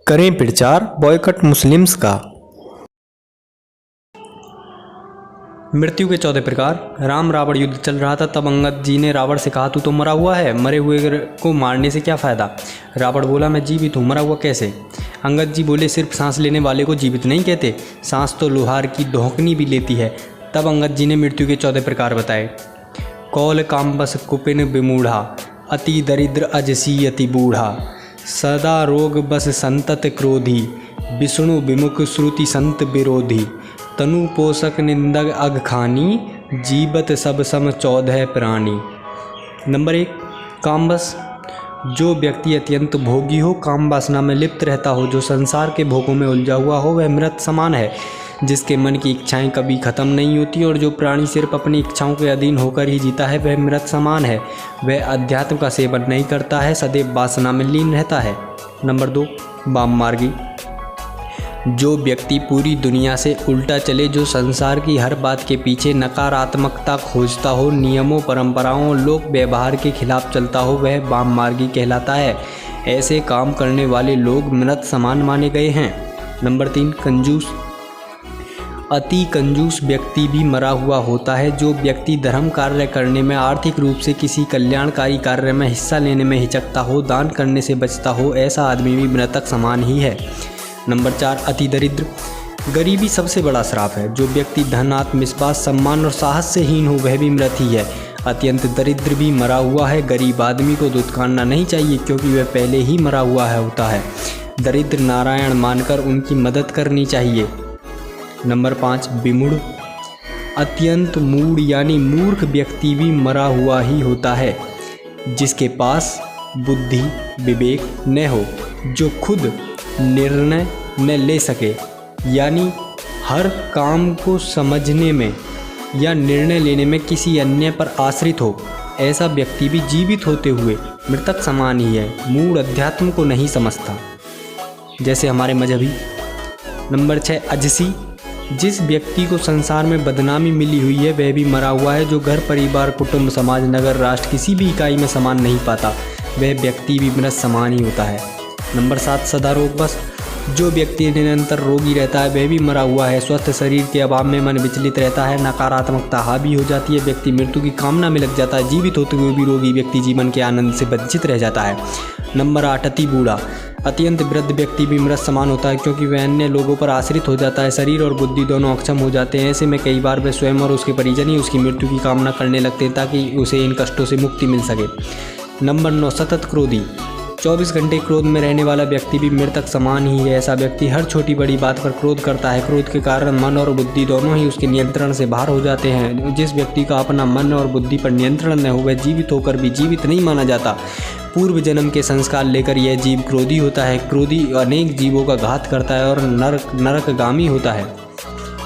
करें प्रचार boy cut Muslims का। मृत्यु के 14 प्रकार। राम रावण युद्ध चल रहा था, तब अंगद जी ने रावण से कहा, तू तो मरा हुआ है, मरे हुए को मारने से क्या फ़ायदा। रावण बोला, मैं जीवित हूँ, मरा हुआ कैसे। अंगद जी बोले, सिर्फ सांस लेने वाले को जीवित नहीं कहते, सांस तो लोहार की धोकनी भी लेती है। तब अंगद जी ने मृत्यु के 14 प्रकार बताए। कौल काम्बस कुपिन विमूढ़ा, अति दरिद्र अजसी अति बूढ़ा, सदा रोग बस संतत क्रोधी, विष्णु विमुख श्रुति संत विरोधी, तनु पोषक निंदक अघ खानी, जीवत सब सम 14 प्राणी। नंबर 1, कामबस। जो व्यक्ति अत्यंत भोगी हो, काम वासना में लिप्त रहता हो, जो संसार के भोगों में उलझा हुआ हो, वह मृत समान है, जिसके मन की इच्छाएं कभी खत्म नहीं होती और जो प्राणी सिर्फ अपनी इच्छाओं के अधीन होकर ही जीता है, वह मृत समान है। वह अध्यात्म का सेवन नहीं करता है, सदैव वासना में लीन रहता है। नंबर 2, वाममार्गी। जो व्यक्ति पूरी दुनिया से उल्टा चले, जो संसार की हर बात के पीछे नकारात्मकता खोजता हो, नियमों परंपराओं लोक व्यवहार के खिलाफ चलता हो, वह वाममार्गी कहलाता है। ऐसे काम करने वाले लोग मृत समान माने गए हैं। नंबर 3, कंजूस। अति कंजूस व्यक्ति भी मरा हुआ होता है। जो व्यक्ति धर्म कार्य करने में, आर्थिक रूप से किसी कल्याणकारी कार्य में हिस्सा लेने में हिचकता हो, दान करने से बचता हो, ऐसा आदमी भी मृतक समान ही है। नंबर 4, अति दरिद्र। गरीबी सबसे बड़ा श्राप है। जो व्यक्ति धन, आत्मविश्वास, सम्मान और साहस से हीन हो, वह भी मृत ही है। अत्यंत दरिद्र भी मरा हुआ है। गरीब आदमी को दुत्कारना नहीं चाहिए, क्योंकि वह पहले ही मरा हुआ होता है। दरिद्र नारायण मानकर उनकी मदद करनी चाहिए। नंबर 5, विमूढ़। अत्यंत मूढ़ यानी मूर्ख व्यक्ति भी मरा हुआ ही होता है, जिसके पास बुद्धि विवेक न हो, जो खुद निर्णय न ले सके, यानी हर काम को समझने में या निर्णय लेने में किसी अन्य पर आश्रित हो, ऐसा व्यक्ति भी जीवित होते हुए मृतक समान ही है। मूढ़ अध्यात्म को नहीं समझता, जैसे हमारे मजहबी। नंबर 6, अजसी। जिस व्यक्ति को संसार में बदनामी मिली हुई है, वह भी मरा हुआ है। जो घर, परिवार, कुटुंब, समाज, नगर, राष्ट्र किसी भी इकाई में समान नहीं पाता, वह व्यक्ति भी मृत समान ही होता है। नंबर 7, सदा रोगग्रस्त। जो व्यक्ति निरंतर रोगी रहता है, वह भी मरा हुआ है। स्वस्थ शरीर के अभाव में मन विचलित रहता है, नकारात्मकता हावी हो जाती है, व्यक्ति मृत्यु की कामना में लग जाता है। जीवित होते हुए भी रोगी व्यक्ति जीवन के आनंद से वंचित रह जाता है। नंबर 8, अति बूढ़ा। अत्यंत वृद्ध व्यक्ति भी मृत समान होता है, क्योंकि वह अन्य लोगों पर आश्रित हो जाता है। शरीर और बुद्धि दोनों अक्षम हो जाते हैं। ऐसे में कई बार वह स्वयं और उसके परिजन ही उसकी मृत्यु की कामना करने लगते हैं, ताकि उसे इन कष्टों से मुक्ति मिल सके। नंबर 9, सतत क्रोधी। 24 घंटे क्रोध में रहने वाला व्यक्ति भी मृतक समान ही है। ऐसा व्यक्ति हर छोटी बड़ी बात पर क्रोध करता है। क्रोध के कारण मन और बुद्धि दोनों ही उसके नियंत्रण से बाहर हो जाते हैं। जिस व्यक्ति का अपना मन और बुद्धि पर नियंत्रण न हो, वह जीवित होकर भी जीवित नहीं माना जाता। पूर्व जन्म के संस्कार लेकर यह जीव क्रोधी होता है। क्रोधी अनेक जीवों का घात करता है और नरकगामी होता है।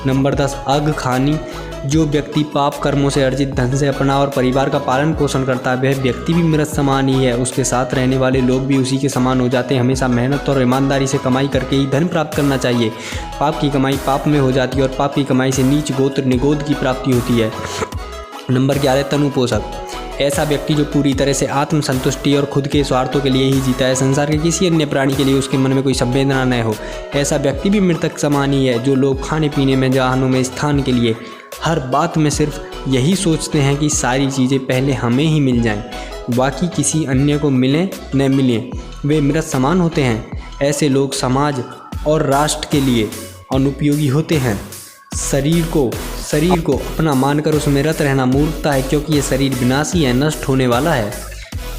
नंबर 10, अघ खानी। जो व्यक्ति पाप कर्मों से अर्जित धन से अपना और परिवार का पालन पोषण करता है, वह व्यक्ति भी मृत समान ही है। उसके साथ रहने वाले लोग भी उसी के समान हो जाते हैं। हमेशा मेहनत और ईमानदारी से कमाई करके ही धन प्राप्त करना चाहिए। पाप की कमाई पाप में हो जाती है और पाप की कमाई से नीच गोत्र निगोद की प्राप्ति होती है। नंबर 11, तनु पोषक। ऐसा व्यक्ति जो पूरी तरह से आत्म संतुष्टि और खुद के स्वार्थों के लिए ही जीता है, संसार के किसी अन्य प्राणी के लिए उसके मन में कोई संवेदना न हो, ऐसा व्यक्ति भी मृतक समान ही है। जो लोग खाने पीने में, वाहनों में, स्थान के लिए हर बात में सिर्फ यही सोचते हैं कि सारी चीज़ें पहले हमें ही मिल जाएं, बाकी किसी अन्य को मिलें न मिलें, वे मृत समान होते हैं। ऐसे लोग समाज और राष्ट्र के लिए अनुपयोगी होते हैं। शरीर को अपना मानकर उसमें रत रहना मूर्खता है, क्योंकि ये शरीर विनाशी है, नष्ट होने वाला है।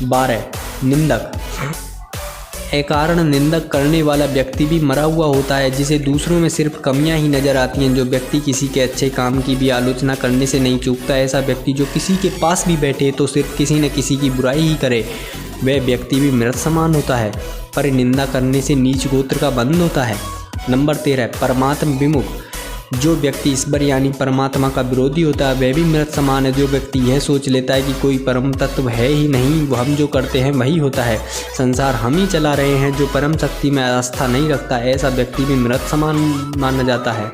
12, निंदक। अकारण निंदक करने वाला व्यक्ति भी मरा हुआ होता है, जिसे दूसरों में सिर्फ कमियां ही नजर आती हैं। जो व्यक्ति किसी के अच्छे काम की भी आलोचना करने से नहीं चूकता, ऐसा व्यक्ति जो किसी के पास भी बैठे तो सिर्फ किसी न किसी की बुराई ही करे, वह व्यक्ति भी मृत समान होता है। पर निंदा करने से नीच गोत्र का बंध होता है। नंबर 13, परमात्म विमुख। जो व्यक्ति ईश्वर यानी परमात्मा का विरोधी होता है, वह भी मृत समान है। जो व्यक्ति यह सोच लेता है कि कोई परम तत्व है ही नहीं, वो हम जो करते हैं वही होता है, संसार हम ही चला रहे हैं, जो परम शक्ति में आस्था नहीं रखता, ऐसा व्यक्ति भी मृत समान माना जाता है।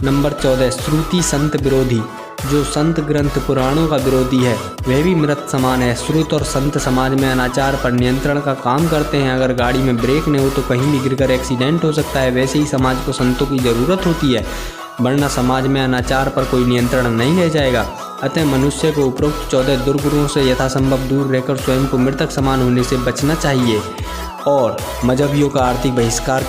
नंबर 14, श्रुति संत विरोधी। जो संत ग्रंथ पुराणों का विरोधी है वह भी मृत समान है। श्रुत और संत समाज में अनाचार पर नियंत्रण का काम करते हैं। अगर गाड़ी में ब्रेक नहीं हो तो कहीं भी गिरकर एक्सीडेंट हो सकता है। वैसे ही समाज को संतों की ज़रूरत होती है, वरना समाज में अनाचार पर कोई नियंत्रण नहीं रह जाएगा। अतः मनुष्य को उपरोक्त 14 दुर्गुणों से यथासंभव दूर रहकर स्वयं को मृतक समान होने से बचना चाहिए और मजहबियों का आर्थिक बहिष्कार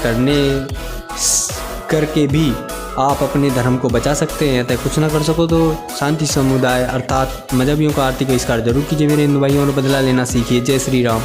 करके भी आप अपने धर्म को बचा सकते हैं। अतः कुछ ना कर सको तो शांति समुदाय अर्थात मजहबियों का आर्थिक बहिष्कार जरूर कीजिए मेरे हिंदू भाइयों, और बदला लेना सीखिए। जय श्री राम।